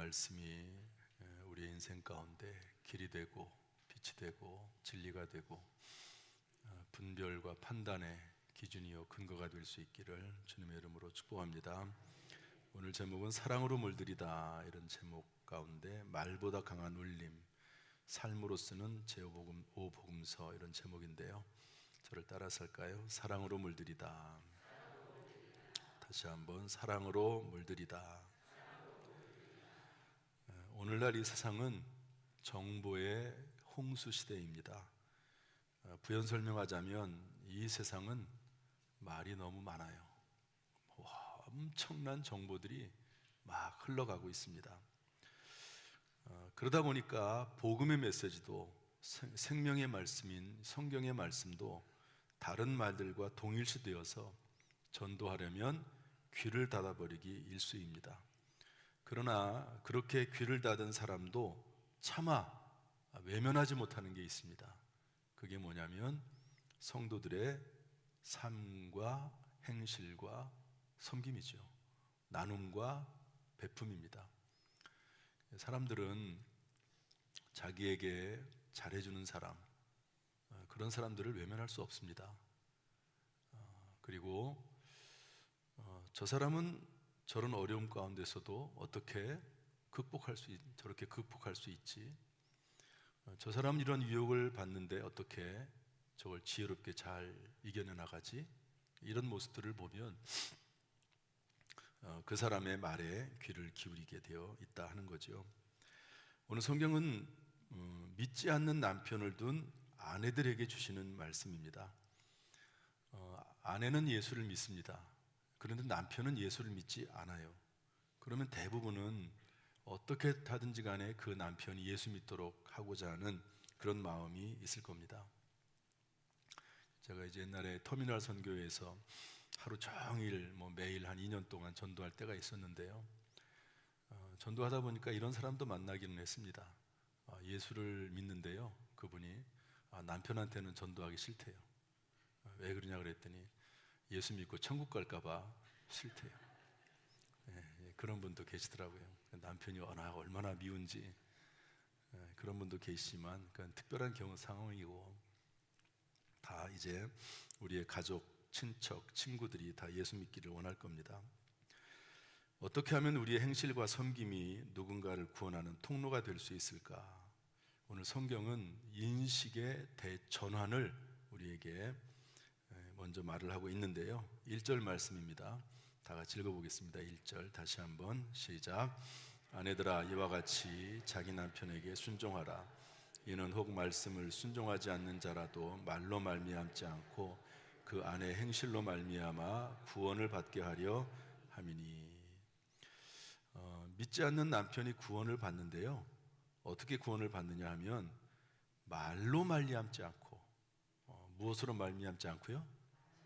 말씀이 우리의 인생 가운데 길이 되고 빛이 되고 진리가 되고 분별과 판단의 기준이요 근거가 될 수 있기를 주님의 이름으로 축복합니다. 오늘 제목은 사랑으로 물들이다, 이런 제목 가운데 말보다 강한 울림, 삶으로 쓰는 제5복음서, 이런 제목인데요. 저를 따라서 할까요? 사랑으로 물들이다. 다시 한번, 사랑으로 물들이다. 오늘날 이 세상은 정보의 홍수 시대입니다. 부연 설명하자면 이 세상은 말이 너무 많아요. 엄청난 정보들이 막 흘러가고 있습니다. 그러다 보니까 복음의 메시지도, 생명의 말씀인 성경의 말씀도 다른 말들과 동일시되어서 전도하려면 귀를 닫아버리기 일쑤입니다. 그러나 그렇게 귀를 닫은 사람도 차마 외면하지 못하는 게 있습니다. 그게 뭐냐면 성도들의 삶과 행실과 섬김이죠. 나눔과 베품입니다. 사람들은 자기에게 잘해주는 사람, 그런 사람들을 외면할 수 없습니다. 그리고 저 사람은 저런 어려움 가운데서도 어떻게 저렇게 극복할 수 있지? 저 사람은 이런 유혹을 받는데 어떻게 저걸 지혜롭게 잘 이겨내 나가지? 이런 모습들을 보면 그 사람의 말에 귀를 기울이게 되어 있다 하는 거죠. 오늘 성경은 믿지 않는 남편을 둔 아내들에게 주시는 말씀입니다. 아내는 예수를 믿습니다. 그런데 남편은 예수를 믿지 않아요. 그러면 대부분은 어떻게 하든지 간에 그 남편이 예수 믿도록 하고자 하는 그런 마음이 있을 겁니다. 제가 이제 옛날에 터미널 선교회에서 하루 종일 매일 한 2년 동안 전도할 때가 있었는데요. 전도하다 보니까 이런 사람도 만나기는 했습니다. 예수를 믿는데요, 그분이 남편한테는 전도하기 싫대요. 왜 그러냐 그랬더니 예수 믿고 천국 갈까봐 싫대요. 그런 분도 계시더라고요. 남편이 얼마나 미운지. 그런 분도 계시지만 그건 특별한 상황이고, 다 이제 우리의 가족, 친척, 친구들이 다 예수 믿기를 원할 겁니다. 어떻게 하면 우리의 행실과 섬김이 누군가를 구원하는 통로가 될 수 있을까? 오늘 성경은 인식의 대전환을 우리에게 먼저 말을 하고 있는데요. 1절 말씀입니다. 다 같이 읽어보겠습니다. 1절 다시 한번 시작. 아내들아, 이와 같이 자기 남편에게 순종하라. 이는 혹 말씀을 순종하지 않는 자라도 말로 말미암지 않고 그 안에 행실로 말미암아 구원을 받게 하려 함이니. 믿지 않는 남편이 구원을 받는데요, 어떻게 구원을 받느냐 하면 말로 말미암지 않고, 무엇으로 말미암지 않고요?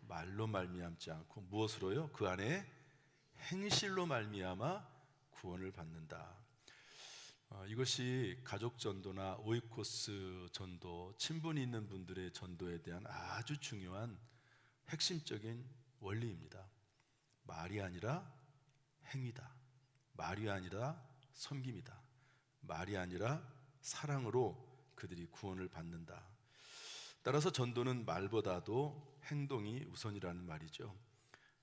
말로 말미암지 않고 무엇으로요? 그 안에 행실로 말미암아 구원을 받는다. 이것이 가족 전도나 오이코스 전도, 친분이 있는 분들의 전도에 대한 아주 중요한 핵심적인 원리입니다. 말이 아니라 행위다. 말이 아니라 섬김이다. 말이 아니라 사랑으로 그들이 구원을 받는다. 따라서 전도는 말보다도 행동이 우선이라는 말이죠.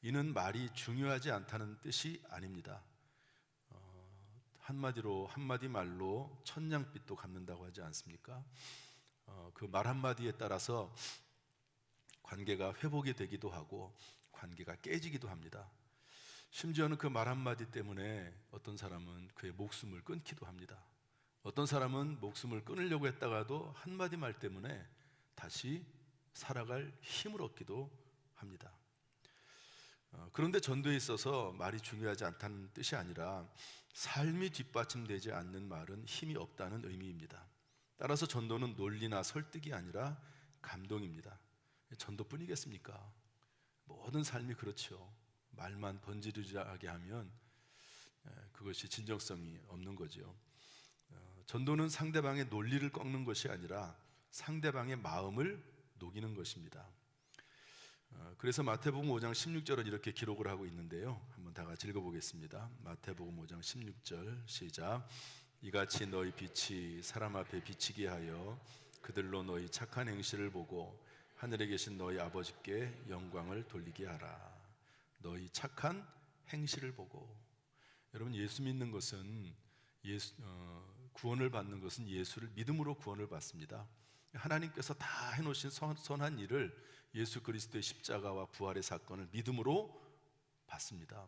이는 말이 중요하지 않다는 뜻이 아닙니다. 한마디 말로 천냥빚도 갚는다고 하지 않습니까? 그 말 한마디에 따라서 관계가 회복이 되기도 하고 관계가 깨지기도 합니다. 심지어는 그 말 한마디 때문에 어떤 사람은 그의 목숨을 끊기도 합니다. 어떤 사람은 목숨을 끊으려고 했다가도 한마디 말 때문에 다시 살아갈 힘을 얻기도 합니다. 그런데 전도에 있어서 말이 중요하지 않다는 뜻이 아니라 삶이 뒷받침되지 않는 말은 힘이 없다는 의미입니다. 따라서 전도는 논리나 설득이 아니라 감동입니다. 전도뿐이겠습니까? 모든 삶이 그렇죠. 말만 번지르르하게 하면 그것이 진정성이 없는 거죠. 전도는 상대방의 논리를 꺾는 것이 아니라 상대방의 마음을 녹이는 것입니다. 그래서 마태복음 5장 16절은 이렇게 기록을 하고 있는데요. 한번 다 같이 읽어보겠습니다. 마태복음 5장 16절 시작. 이같이 너희 빛이 사람 앞에 비치게 하여 그들로 너희 착한 행실을 보고 하늘에 계신 너희 아버지께 영광을 돌리게 하라. 너희 착한 행실을 보고. 여러분, 예수 믿는 것은 구원을 받는 것은 예수를 믿음으로 구원을 받습니다. 하나님께서 다 해놓으신 선한 일을 예수 그리스도의 십자가와 부활의 사건을 믿음으로 받습니다.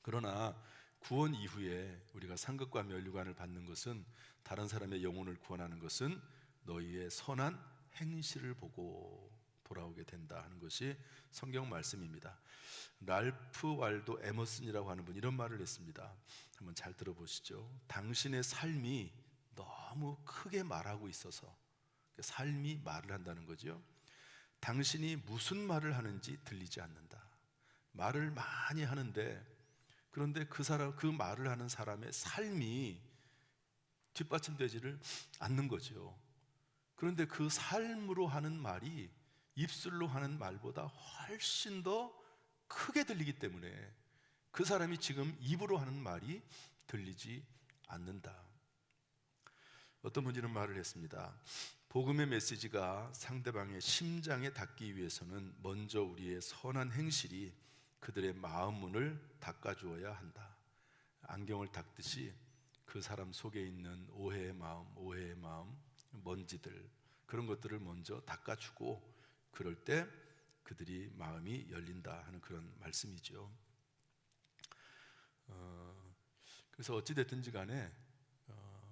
그러나 구원 이후에 우리가 상급과 면류관을 받는 것은, 다른 사람의 영혼을 구원하는 것은 너희의 선한 행실을 보고 돌아오게 된다 하는 것이 성경 말씀입니다. 랄프 waldo 에머슨이라고 하는 분이 이런 말을 했습니다. 한번 잘 들어보시죠. 당신의 삶이 너무 크게 말하고 있어서, 삶이 말을 한다는 거죠. 당신이 무슨 말을 하는지 들리지 않는다. 말을 많이 하는데, 그런데 그 말을 하는 사람의 삶이 뒷받침되지를 않는 거죠. 그런데 그 삶으로 하는 말이 입술로 하는 말보다 훨씬 더 크게 들리기 때문에 그 사람이 지금 입으로 하는 말이 들리지 않는다. 어떤 분이 이런 말을 했습니다. 복음의 메시지가 상대방의 심장에 닿기 위해서는 먼저 우리의 선한 행실이 그들의 마음 문을 닦아주어야 한다. 안경을 닦듯이 그 사람 속에 있는 오해의 마음, 먼지들, 그런 것들을 먼저 닦아주고, 그럴 때 그들이 마음이 열린다 하는 그런 말씀이죠. 그래서 어찌 됐든지 간에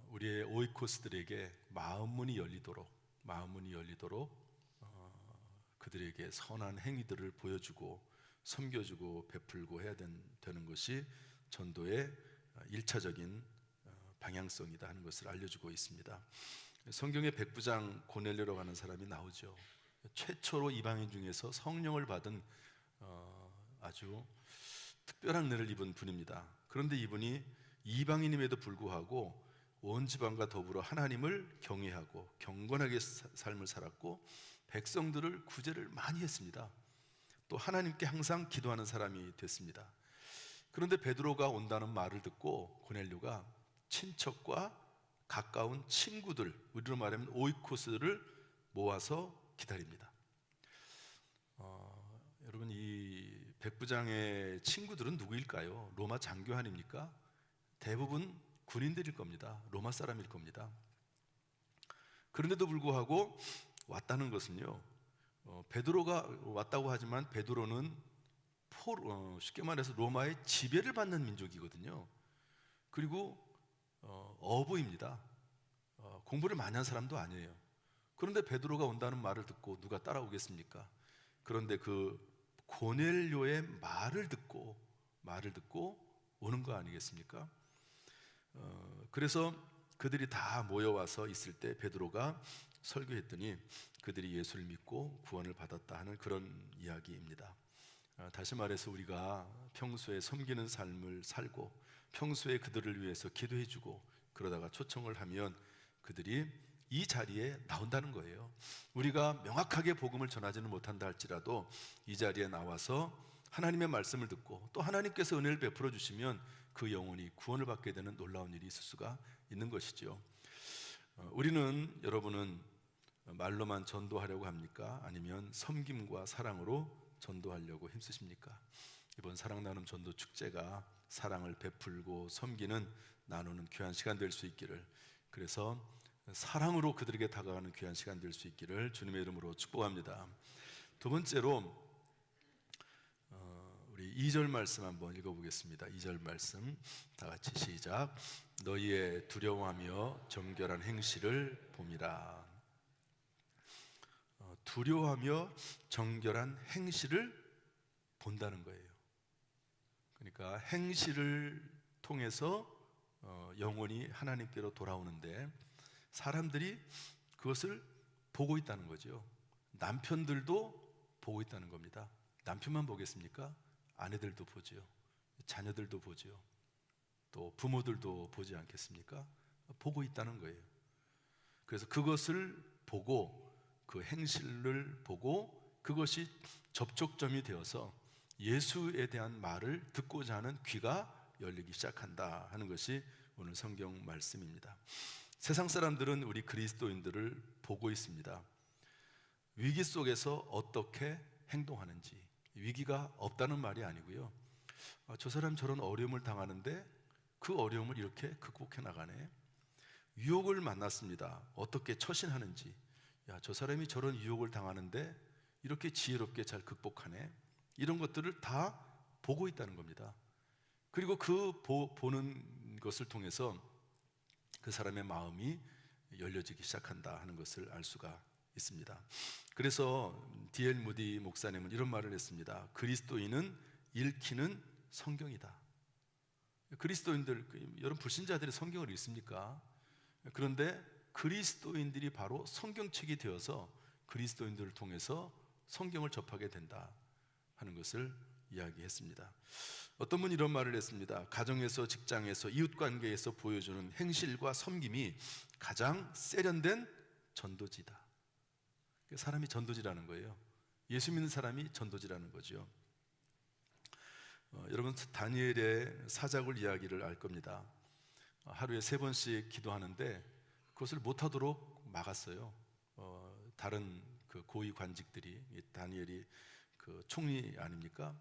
우리의 오이코스들에게 마음 문이 열리도록 그들에게 선한 행위들을 보여주고 섬겨주고 베풀고 해야 되는 것이 전도의 1차적인 방향성이다 하는 것을 알려주고 있습니다. 성경의 백부장 고넬료라고 하는 사람이 나오죠. 최초로 이방인 중에서 성령을 받은 아주 특별한 은혜를 입은 분입니다. 그런데 이분이 이방인임에도 불구하고 온 지방과 더불어 하나님을 경외하고 경건하게 삶을 살았고 백성들을 구제를 많이 했습니다. 또 하나님께 항상 기도하는 사람이 됐습니다. 그런데 베드로가 온다는 말을 듣고 고넬료가 친척과 가까운 친구들, 우리로 말하면 오이코스를 모아서 기다립니다. 여러분, 이 백부장의 친구들은 누구일까요? 로마 장교 아닙니까? 대부분 군인들일 겁니다. 로마 사람일 겁니다. 그런데도 불구하고 왔다는 것은요, 베드로가 왔다고 하지만 베드로는 쉽게 말해서 로마의 지배를 받는 민족이거든요. 그리고 어부입니다. 공부를 많이 한 사람도 아니에요. 그런데 베드로가 온다는 말을 듣고 누가 따라오겠습니까? 그런데 그 고넬료의 말을 듣고 오는 거 아니겠습니까? 그래서 그들이 다 모여와서 있을 때 베드로가 설교했더니 그들이 예수를 믿고 구원을 받았다 하는 그런 이야기입니다. 다시 말해서 우리가 평소에 섬기는 삶을 살고 평소에 그들을 위해서 기도해주고 그러다가 초청을 하면 그들이 이 자리에 나온다는 거예요. 우리가 명확하게 복음을 전하지는 못한다 할지라도 이 자리에 나와서 하나님의 말씀을 듣고 또 하나님께서 은혜를 베풀어 주시면 그 영혼이 구원을 받게 되는 놀라운 일이 있을 수가 있는 것이죠. 여러분은 말로만 전도하려고 합니까? 아니면 섬김과 사랑으로 전도하려고 힘쓰십니까? 이번 사랑 나눔 전도 축제가 사랑을 베풀고 섬기는, 나누는 귀한 시간 될 수 있기를, 그래서 사랑으로 그들에게 다가가는 귀한 시간 될 수 있기를 주님의 이름으로 축복합니다. 두 번째로 우리 2절 말씀 한번 읽어보겠습니다. 2절 말씀 다 같이 시작. 너희의 두려워하며 정결한 행실을 봄이라. 두려워하며 정결한 행실을 본다는 거예요. 그러니까 행실을 통해서 영혼이 하나님께로 돌아오는데 사람들이 그것을 보고 있다는 거죠. 남편들도 보고 있다는 겁니다. 남편만 보겠습니까? 아내들도 보죠. 자녀들도 보죠. 또 부모들도 보지 않겠습니까? 보고 있다는 거예요. 그래서 그것을 보고 그 행실을 보고 그것이 접촉점이 되어서 예수에 대한 말을 듣고자 하는 귀가 열리기 시작한다 하는 것이 오늘 성경 말씀입니다. 세상 사람들은 우리 그리스도인들을 보고 있습니다. 위기 속에서 어떻게 행동하는지. 위기가 없다는 말이 아니고요, 저 사람 저런 어려움을 당하는데 그 어려움을 이렇게 극복해 나가네. 유혹을 만났습니다. 어떻게 처신하는지. 야, 저 사람이 저런 유혹을 당하는데 이렇게 지혜롭게 잘 극복하네. 이런 것들을 다 보고 있다는 겁니다. 그리고 보는 것을 통해서 그 사람의 마음이 열려지기 시작한다 하는 것을 알 수가 있습니다. 그래서 D.L. 무디 목사님은 이런 말을 했습니다. 그리스도인은 읽히는 성경이다. 그리스도인들, 여러분 불신자들이 성경을 읽습니까? 그런데 그리스도인들이 바로 성경책이 되어서 그리스도인들을 통해서 성경을 접하게 된다 하는 것을 이야기했습니다. 어떤 분이 이런 말을 했습니다. 가정에서, 직장에서, 이웃관계에서 보여주는 행실과 섬김이 가장 세련된 전도지다. 사람이 전도지라는 거예요. 예수 믿는 사람이 전도지라는 거죠. 여러분 다니엘의 사자굴 이야기를 알 겁니다. 하루에 3번씩 기도하는데 그것을 못하도록 막았어요. 다른 그 고위 관직들이, 다니엘이 그 총리 아닙니까?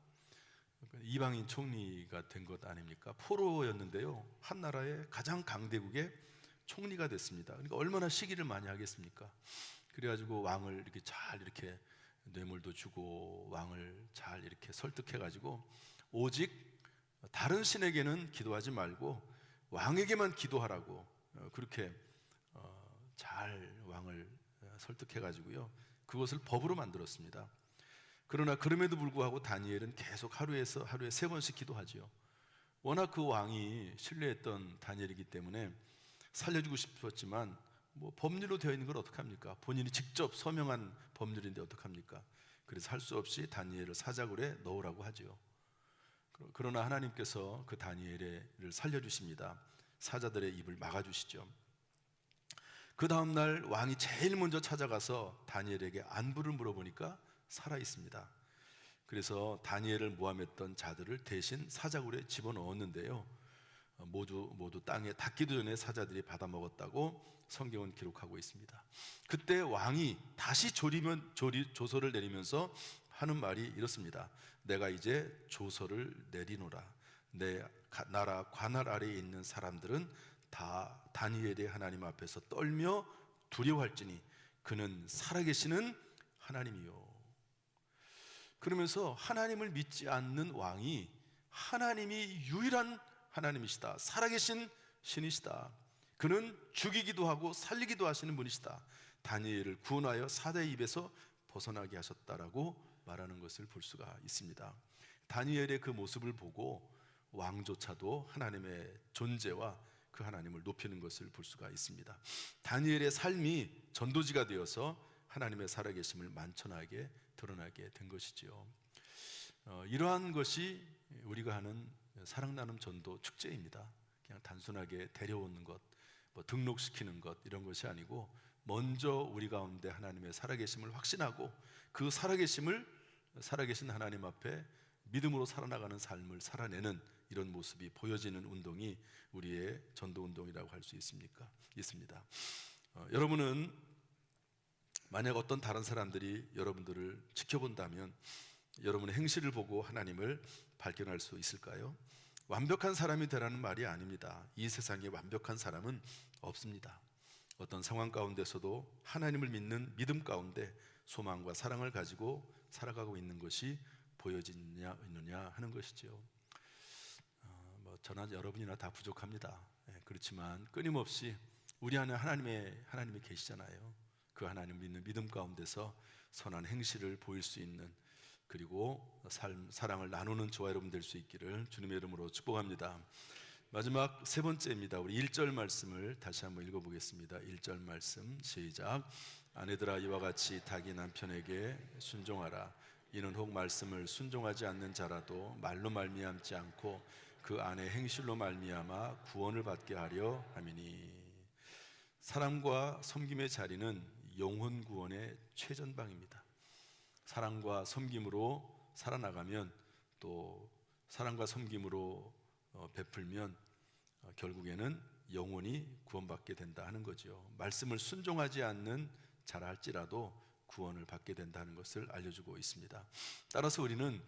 이방인 총리가 된 것 아닙니까? 포로였는데요, 한 나라의 가장 강대국의 총리가 됐습니다. 그러니까 얼마나 시기를 많이 하겠습니까? 그래가지고 왕을 이렇게 잘 이렇게 뇌물도 주고 왕을 잘 이렇게 설득해가지고 오직 다른 신에게는 기도하지 말고 왕에게만 기도하라고 그렇게 잘 왕을 설득해가지고요, 그것을 법으로 만들었습니다. 그러나 그럼에도 불구하고 다니엘은 계속 하루에 3번씩 기도하지요. 워낙 그 왕이 신뢰했던 다니엘이기 때문에 살려주고 싶었지만 뭐 법률로 되어 있는 걸 어떡합니까? 본인이 직접 서명한 법률인데 어떡합니까? 그래서 할 수 없이 다니엘을 사자굴에 넣으라고 하지요. 그러나 하나님께서 그 다니엘을 살려주십니다. 사자들의 입을 막아주시죠. 그 다음날 왕이 제일 먼저 찾아가서 다니엘에게 안부를 물어보니까 살아있습니다. 그래서 다니엘을 모함했던 자들을 대신 사자굴에 집어넣었는데요, 모두 땅에 닿기도 전에 사자들이 받아먹었다고 성경은 기록하고 있습니다. 그때 왕이 다시 조서를 내리면서 하는 말이 이렇습니다. 내가 이제 조서를 내리노라. 내 나라 관할 아래에 있는 사람들은 다 다니엘의 하나님 앞에서 떨며 두려워할지니 그는 살아계시는 하나님이요. 그러면서 하나님을 믿지 않는 왕이 하나님이 유일한 하나님이시다, 살아계신 신이시다, 그는 죽이기도 하고 살리기도 하시는 분이시다, 다니엘을 구원하여 사자의 입에서 벗어나게 하셨다라고 말하는 것을 볼 수가 있습니다. 다니엘의 그 모습을 보고 왕조차도 하나님의 존재와 그 하나님을 높이는 것을 볼 수가 있습니다. 다니엘의 삶이 전도지가 되어서 하나님의 살아계심을 만천하게 드러나게 된 것이지요. 이러한 것이 우리가 하는 사랑 나눔 전도 축제입니다. 그냥 단순하게 데려오는 것, 뭐 등록시키는 것, 이런 것이 아니고 먼저 우리 가운데 하나님의 살아계심을 확신하고 그 살아계신 하나님 앞에 믿음으로 살아나가는 삶을 살아내는 이런 모습이 보여지는 운동이 우리의 전도 운동이라고 할 수 있습니다. 여러분은 만약 어떤 다른 사람들이 여러분들을 지켜본다면 여러분의 행실을 보고 하나님을 발견할 수 있을까요? 완벽한 사람이 되라는 말이 아닙니다. 이 세상에 완벽한 사람은 없습니다. 어떤 상황 가운데서도 하나님을 믿는 믿음 가운데 소망과 사랑을 가지고 살아가고 있는 것이 보여지느냐 하는 것이죠. 저나 여러분이나 다 부족합니다. 그렇지만 끊임없이 우리 안에 하나님이 계시잖아요. 그 하나님 믿는 믿음 가운데서 선한 행실을 보일 수 있는, 그리고 사랑을 나누는 저와 여러분 될 수 있기를 주님의 이름으로 축복합니다. 마지막 3번째입니다. 우리 1절 말씀을 다시 한번 읽어보겠습니다. 1절 말씀 시작. 아내들아 이와 같이 자기 남편에게 순종하라. 이는 혹 말씀을 순종하지 않는 자라도 말로 말미암지 않고 그 아내 행실로 말미암아 구원을 받게 하려 함이니. 사랑과 섬김의 자리는 영혼 구원의 최전방입니다. 사랑과 섬김으로 살아나가면, 또 사랑과 섬김으로 베풀면 결국에는 영원히 구원받게 된다 하는 거죠. 말씀을 순종하지 않는 자라 할지라도 구원을 받게 된다는 것을 알려주고 있습니다. 따라서 우리는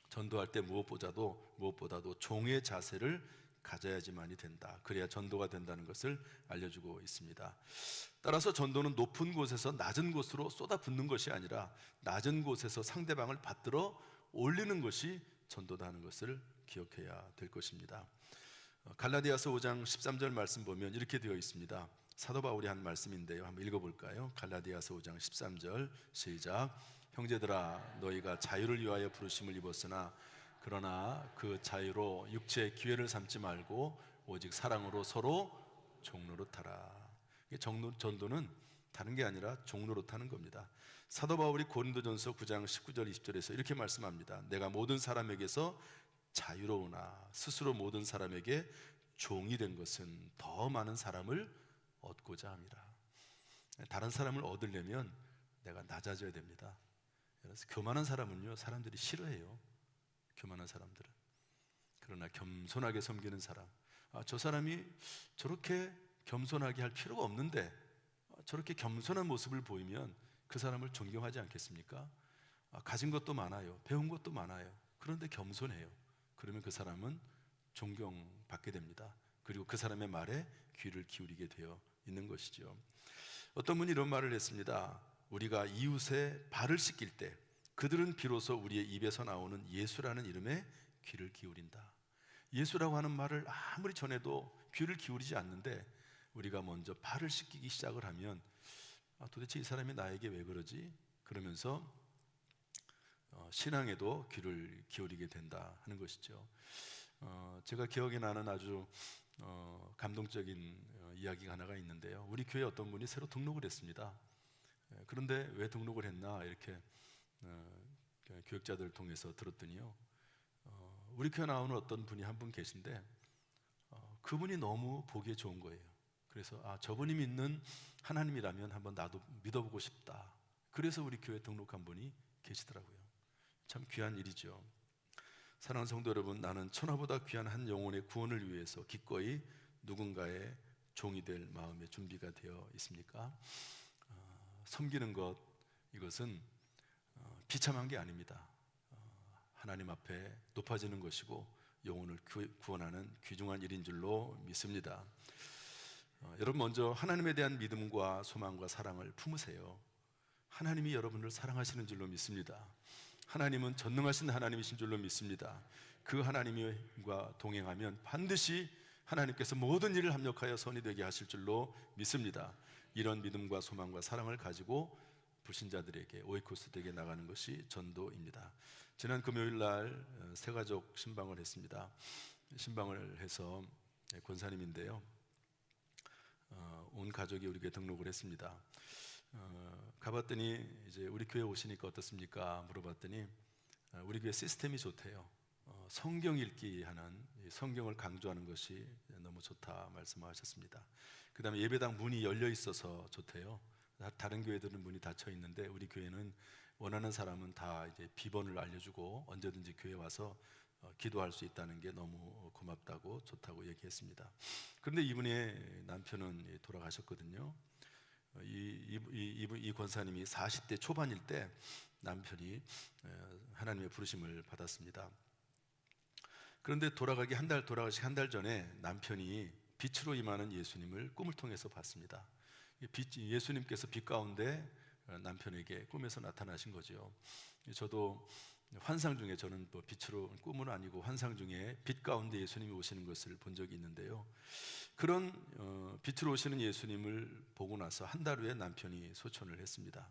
전도할 때 무엇보다도 종의 자세를 가져야지만이 된다. 그래야 전도가 된다는 것을 알려주고 있습니다. 따라서 전도는 높은 곳에서 낮은 곳으로 쏟아붓는 것이 아니라 낮은 곳에서 상대방을 받들어 올리는 것이 전도다 하는 것을 기억해야 될 것입니다. 갈라디아서 5장 13절 말씀 보면 이렇게 되어 있습니다. 사도 바울이 한 말씀인데요, 한번 읽어볼까요? 갈라디아서 5장 13절 시작. 형제들아, 너희가 자유를 위하여 부르심을 입었으나 그러나 그 자유로 육체의 기회를 삼지 말고 오직 사랑으로 서로 종노릇하라. 전도는 다른 게 아니라 종노릇하는 겁니다. 사도 바울이 고린도전서 9장 19절 20절에서 이렇게 말씀합니다. 내가 모든 사람에게서 자유로우나 스스로 모든 사람에게 종이 된 것은 더 많은 사람을 얻고자 함이라. 다른 사람을 얻으려면 내가 낮아져야 됩니다. 그래서 교만한 사람은요, 사람들이 싫어해요. 교만한 사람들은. 그러나 겸손하게 섬기는 사람, 저 사람이 저렇게 겸손하게 할 필요가 없는데 저렇게 겸손한 모습을 보이면 그 사람을 존경하지 않겠습니까? 가진 것도 많아요, 배운 것도 많아요. 그런데 겸손해요. 그러면 그 사람은 존경받게 됩니다. 그리고 그 사람의 말에 귀를 기울이게 되어 있는 것이죠. 어떤 분이 이런 말을 했습니다. 우리가 이웃의 발을 씻길 때 그들은 비로소 우리의 입에서 나오는 예수라는 이름에 귀를 기울인다. 예수라고 하는 말을 아무리 전해도 귀를 기울이지 않는데 우리가 먼저 발을 씻기기 시작을 하면 도대체 이 사람이 나에게 왜 그러지? 그러면서 신앙에도 귀를 기울이게 된다 하는 것이죠. 제가 기억이 나는 아주 감동적인 이야기가 하나가 있는데요. 우리 교회 어떤 분이 새로 등록을 했습니다. 그런데 왜 등록을 했나 이렇게 교육자들을 통해서 들었더니요, 우리 교회 나오는 어떤 분이 한 분 계신데 그분이 너무 보기에 좋은 거예요. 그래서 저분이 믿는 하나님이라면 한번 나도 믿어보고 싶다. 그래서 우리 교회 등록한 분이 계시더라고요. 참 귀한 일이죠. 사랑하는 성도 여러분, 나는 천하보다 귀한 한 영혼의 구원을 위해서 기꺼이 누군가의 종이 될 마음의 준비가 되어 있습니까? 섬기는 것, 이것은 비참한 게 아닙니다. 하나님 앞에 높아지는 것이고 영혼을 구원하는 귀중한 일인 줄로 믿습니다. 여러분, 먼저 하나님에 대한 믿음과 소망과 사랑을 품으세요. 하나님이 여러분을 사랑하시는 줄로 믿습니다. 하나님은 전능하신 하나님이신 줄로 믿습니다. 그 하나님과 동행하면 반드시 하나님께서 모든 일을 합력하여 선이 되게 하실 줄로 믿습니다. 이런 믿음과 소망과 사랑을 가지고 불신자들에게, 오이코스들에게 나가는 것이 전도입니다. 지난 금요일 날 새가족 신방을 했습니다. 신방을 해서 권사님인데요, 온 가족이 우리 교회 등록을 했습니다. 가봤더니 이제 우리 교회 오시니까 어떻습니까? 물어봤더니 우리 교회 시스템이 좋대요. 성경 읽기 하는, 성경을 강조하는 것이 너무 좋다 말씀하셨습니다. 그 다음에 예배당 문이 열려 있어서 좋대요. 다른 교회들은 문이 닫혀 있는데 우리 교회는 원하는 사람은 다 이제 비번을 알려주고 언제든지 교회 와서 기도할 수 있다는 게 너무 고맙다고, 좋다고 얘기했습니다. 그런데 이분의 남편은 돌아가셨거든요. 이 권사님이 40대 초반일 때 남편이 하나님의 부르심을 받았습니다. 그런데 돌아가기 한 달 전에 남편이 빛으로 임하는 예수님을 꿈을 통해서 봤습니다. 예수님께서 빛 가운데 남편에게 꿈에서 나타나신 거죠. 저도 환상 중에, 저는 뭐 빛으로, 꿈은 아니고 환상 중에 빛 가운데 예수님이 오시는 것을 본 적이 있는데요, 그런 빛으로 오시는 예수님을 보고 나서 한 달 후에 남편이 소천을 했습니다.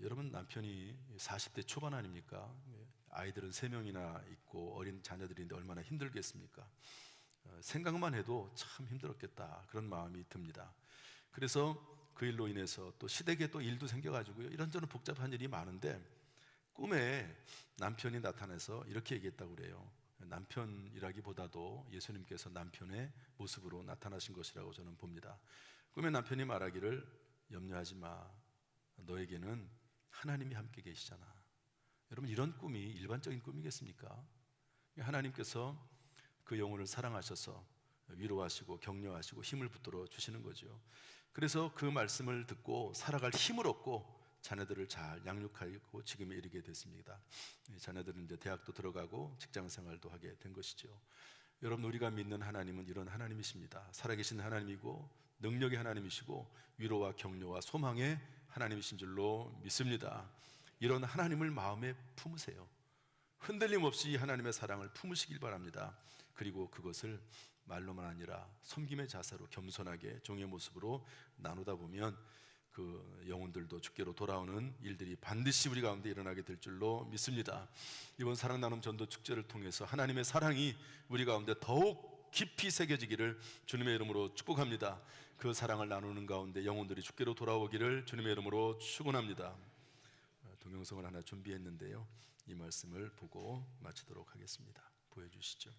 여러분, 남편이 40대 초반 아닙니까? 아이들은 3명이나 있고 어린 자녀들인데 얼마나 힘들겠습니까? 생각만 해도 참 힘들었겠다, 그런 마음이 듭니다. 그래서 그 일로 인해서 또 시댁에 또 일도 생겨가지고요, 이런저런 복잡한 일이 많은데 꿈에 남편이 나타나서 이렇게 얘기했다고 그래요. 남편이라기보다도 예수님께서 남편의 모습으로 나타나신 것이라고 저는 봅니다. 꿈에 남편이 말하기를, 염려하지 마, 너에게는 하나님이 함께 계시잖아. 여러분, 이런 꿈이 일반적인 꿈이겠습니까? 하나님께서 그 영혼을 사랑하셔서 위로하시고 격려하시고 힘을 붙들어 주시는 거죠. 그래서 그 말씀을 듣고 살아갈 힘을 얻고 자녀들을 잘 양육하고 지금에 이르게 됐습니다. 자녀들은 이제 대학도 들어가고 직장 생활도 하게 된 것이죠. 여러분, 우리가 믿는 하나님은 이런 하나님이십니다. 살아계신 하나님이고 능력의 하나님이시고 위로와 격려와 소망의 하나님이신 줄로 믿습니다. 이런 하나님을 마음에 품으세요. 흔들림 없이 하나님의 사랑을 품으시길 바랍니다. 그리고 그것을 말로만 아니라 섬김의 자세로 겸손하게 종의 모습으로 나누다 보면 그 영혼들도 주께로 돌아오는 일들이 반드시 우리 가운데 일어나게 될 줄로 믿습니다. 이번 사랑 나눔 전도 축제를 통해서 하나님의 사랑이 우리 가운데 더욱 깊이 새겨지기를 주님의 이름으로 축복합니다. 그 사랑을 나누는 가운데 영혼들이 주께로 돌아오기를 주님의 이름으로 축원합니다. 동영상을 하나 준비했는데요, 이 말씀을 보고 마치도록 하겠습니다. 보여주시죠.